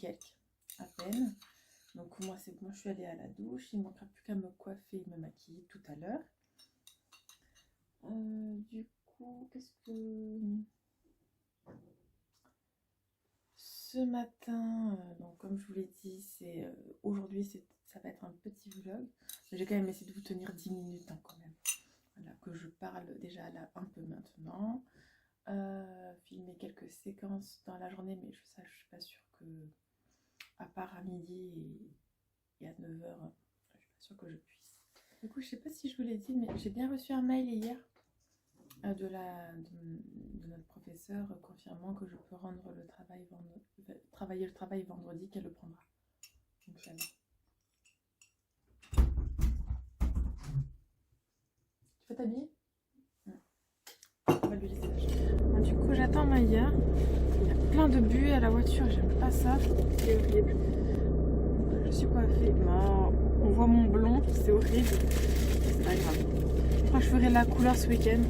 quelques, à peine. Donc moi c'est bon, je suis allée à la douche. Il ne manquera plus qu'à me coiffer et me maquiller tout à l'heure. Du coup, qu'est-ce que... Ce matin, donc comme je vous l'ai dit, aujourd'hui ça va être un petit vlog. J'ai quand même essayé de vous tenir 10 minutes quand même. Voilà, que je parle déjà là un peu maintenant. Filmer quelques séquences dans la journée, mais ça je suis pas sûre que, à part à midi et à 9h, je suis pas sûre que je puisse. Du coup, je sais pas si je vous l'ai dit, mais j'ai bien reçu un mail hier de notre professeur confirmant que je peux rendre le travail travailler le travail vendredi, qu'elle le prendra. Donc ça va. Tu veux t'habiller? On va lui laisser la chambre. Du coup, j'attends Maya. Il y a plein de buées à la voiture, j'aime pas ça. C'est horrible. Je suis coiffée. Non, on voit mon blond, c'est horrible. C'est pas grave. Après, je ferai la couleur ce week-end.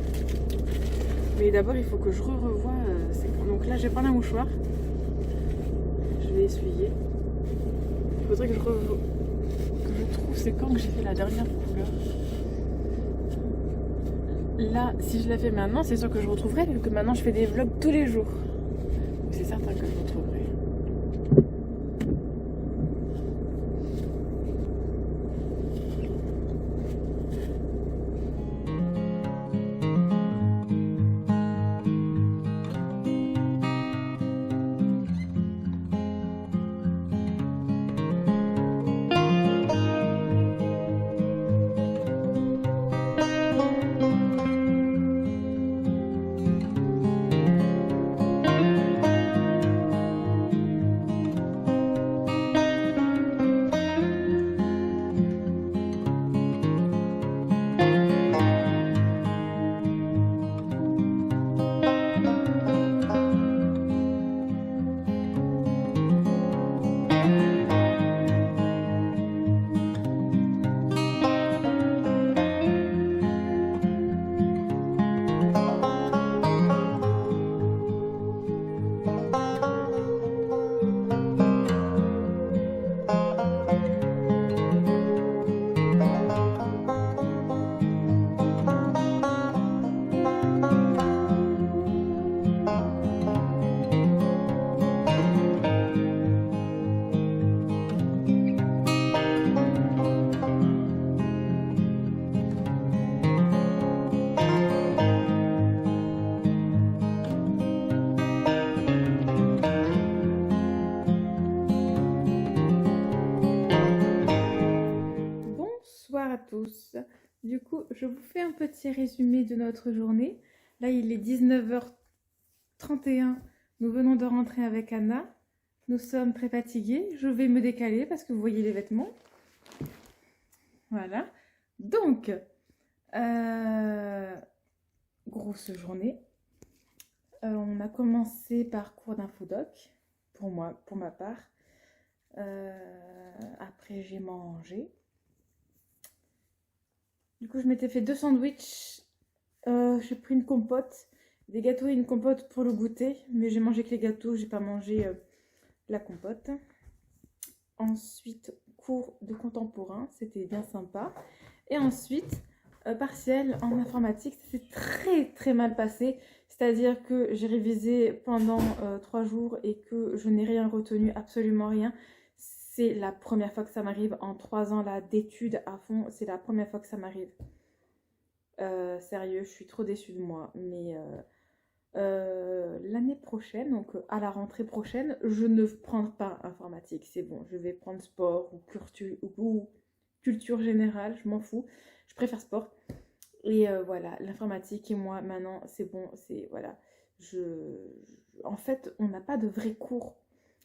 Mais d'abord, il faut que je revoie. Donc là, j'ai pas un mouchoir. Je vais essuyer. Il faudrait que je trouve c'est quand que j'ai fait la dernière couleur. Là, si je la fais maintenant, c'est sûr que je retrouverai, vu que maintenant je fais des vlogs tous les jours. C'est certain que je retrouverai. Bonsoir à tous. Du coup, je vous fais un petit résumé de notre journée. Là, il est 19h31. Nous venons de rentrer avec Anna. Nous sommes très fatigués. Je vais me décaler parce que vous voyez les vêtements. Voilà. Donc, grosse journée. On a commencé par cours d'infodoc, pour ma part. Après, j'ai mangé. Du coup, je m'étais fait 2 sandwichs. J'ai pris une compote, des gâteaux et une compote pour le goûter. Mais j'ai mangé que les gâteaux, j'ai pas mangé la compote. Ensuite, cours de contemporain, c'était bien sympa. Et ensuite, partiel en informatique, c'est très très mal passé. C'est-à-dire que j'ai révisé pendant 3 jours et que je n'ai rien retenu, absolument rien. C'est la première fois que ça m'arrive en 3 ans là d'études à fond. C'est la première fois que ça m'arrive. Sérieux, je suis trop déçue de moi. Mais l'année prochaine, donc à la rentrée prochaine, je ne prends pas informatique. C'est bon, je vais prendre sport ou culture générale, je m'en fous. Je préfère sport. Et voilà, l'informatique et moi, maintenant, c'est bon. C'est voilà. En fait, on n'a pas de vrais cours.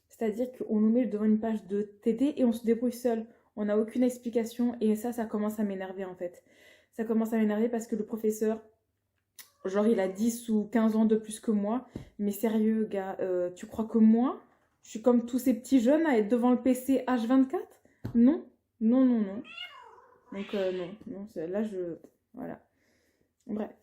C'est-à-dire qu'on nous met devant une page de TD et on se débrouille seul. On n'a aucune explication et ça commence à m'énerver en fait. Ça commence à m'énerver parce que le professeur, genre il a 10 ou 15 ans de plus que moi. Mais sérieux gars, tu crois que moi, je suis comme tous ces petits jeunes à être devant le PC H24? Non, non, non, non. Donc non, là je... Voilà. Bref.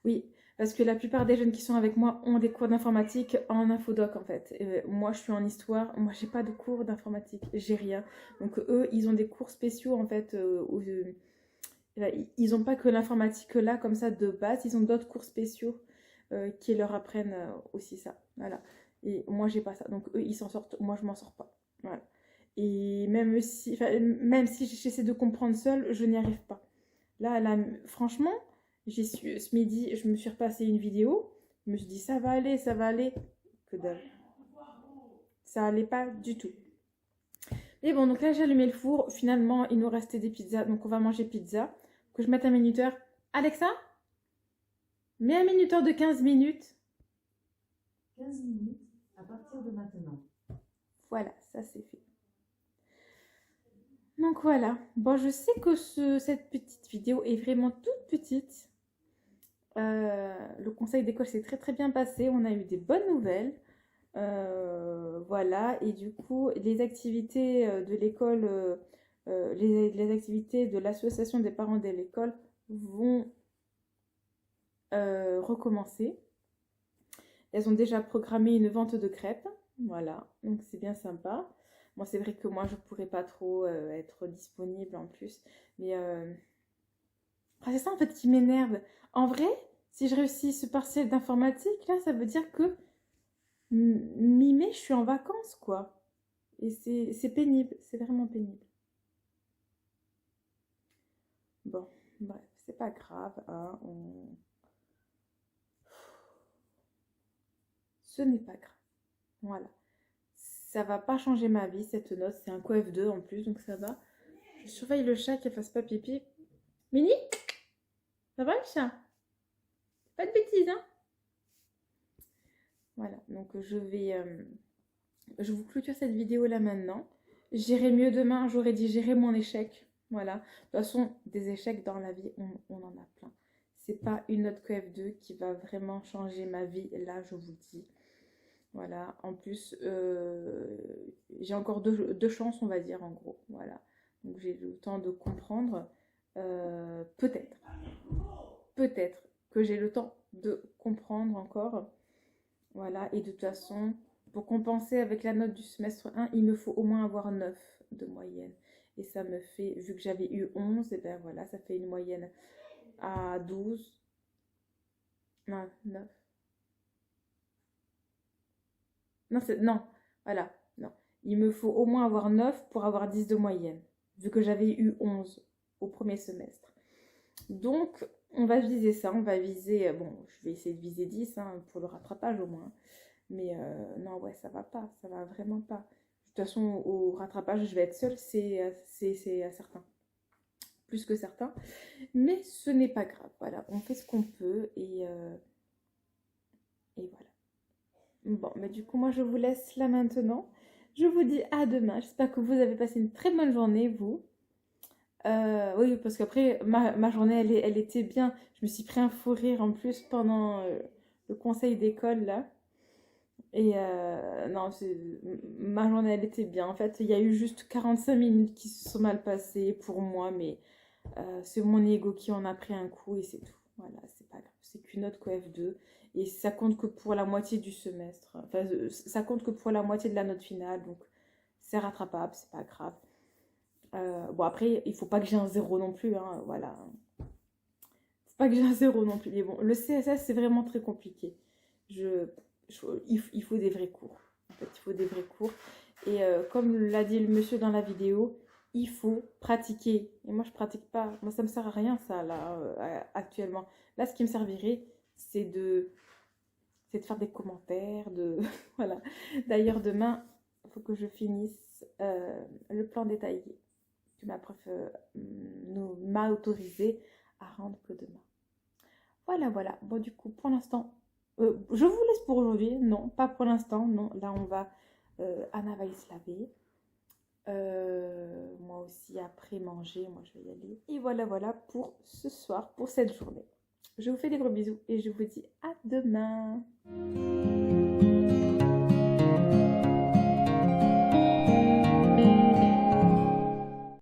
Oui, Parce que la plupart des jeunes qui sont avec moi ont des cours d'informatique en infodoc en fait. Et moi je suis en histoire, moi j'ai pas de cours d'informatique, j'ai rien. Donc eux ils ont des cours spéciaux en fait. Ils n'ont pas que l'informatique là comme ça de base, ils ont d'autres cours spéciaux qui leur apprennent aussi ça. Voilà. Et moi j'ai pas ça. Donc eux ils s'en sortent, moi je m'en sors pas. Voilà. Et même si j'essaie de comprendre seule, je n'y arrive pas. Là, franchement, j'y suis, ce midi, je me suis repassé une vidéo. Je me suis dit, ça va aller, ça va aller. Que dalle. Ça allait pas du tout. Et bon, donc là, j'ai allumé le four. Finalement, il nous restait des pizzas. Donc, on va manger pizza. Que je mette un minuteur. Alexa, mets un minuteur de 15 minutes. 15 minutes à partir de maintenant. Voilà, ça c'est fait. Donc voilà, bon je sais que cette petite vidéo est vraiment toute petite. Le conseil d'école s'est très très bien passé, on a eu des bonnes nouvelles. Voilà, et du coup les activités de l'école, les activités de l'association des parents de l'école vont recommencer. Elles ont déjà programmé une vente de crêpes, voilà, donc c'est bien sympa. Bon, c'est vrai que moi, je pourrais pas trop être disponible en plus. Mais c'est ça en fait qui m'énerve. En vrai, si je réussis ce partiel d'informatique, là, ça veut dire que mi-mai, je suis en vacances, quoi. Et c'est pénible, c'est vraiment pénible. Bon, bref, c'est pas grave. Hein, ce n'est pas grave. Voilà. Ça va pas changer ma vie, cette note. C'est un coef 2 en plus, donc ça va. Je surveille le chat qu'il fasse pas pipi. Mini, ça va le chat? Pas de bêtises, hein? Voilà, donc je vous clôture cette vidéo là maintenant. J'irai mieux demain, j'aurais dit gérer mon échec. Voilà. De toute façon, des échecs dans la vie, on en a plein. C'est pas une note QF2 qui va vraiment changer ma vie, là, je vous dis. Voilà, en plus, j'ai encore deux chances, on va dire, en gros. Voilà, donc j'ai le temps de comprendre. Peut-être que j'ai le temps de comprendre encore. Voilà, et de toute façon, pour compenser avec la note du semestre 1, il me faut au moins avoir 9 de moyenne. Et ça me fait, vu que j'avais eu 11, et ben voilà, ça fait une moyenne à 12. Non, 9. Non, voilà, non. Il me faut au moins avoir 9 pour avoir 10 de moyenne, vu que j'avais eu 11 au premier semestre. Donc, on va viser ça, on va viser, bon, je vais essayer de viser 10 hein, pour le rattrapage au moins. Mais non, ouais, ça va pas, ça va vraiment pas. De toute façon, au rattrapage, je vais être seule, c'est certain. Plus que certain. Mais ce n'est pas grave, voilà, on fait ce qu'on peut et voilà. Bon, mais du coup, moi, je vous laisse là maintenant. Je vous dis à demain. J'espère que vous avez passé une très bonne journée, vous. Oui, parce qu'après, ma journée, elle était bien. Je me suis pris un fou rire en plus pendant le conseil d'école, là. Et non, ma journée, elle était bien. En fait, il y a eu juste 45 minutes qui se sont mal passées pour moi, mais c'est mon ego qui en a pris un coup et c'est tout. Voilà, c'est pas grave. C'est qu'une note QF2 et ça compte que pour la moitié du semestre. Enfin, ça compte que pour la moitié de la note finale, donc c'est rattrapable, c'est pas grave. Bon, après, il faut pas que j'ai un zéro non plus, hein, voilà. Faut pas que j'ai un zéro non plus. Mais bon, le CSS, c'est vraiment très compliqué. Il faut des vrais cours. En fait, il faut des vrais cours. Et comme l'a dit le monsieur dans la vidéo, il faut pratiquer. Et moi, je pratique pas. Moi, ça me sert à rien, ça, là, actuellement. Là, ce qui me servirait, c'est de faire des commentaires, voilà. D'ailleurs, demain, il faut que je finisse le plan détaillé que ma prof m'a autorisé à rendre que demain. Voilà. Bon, du coup, pour l'instant, je vous laisse pour aujourd'hui. Non, pas pour l'instant. Non, là, on va... Anna va y se laver. Moi aussi, après manger, moi, je vais y aller. Et voilà pour ce soir, pour cette journée. Je vous fais des gros bisous et je vous dis à demain.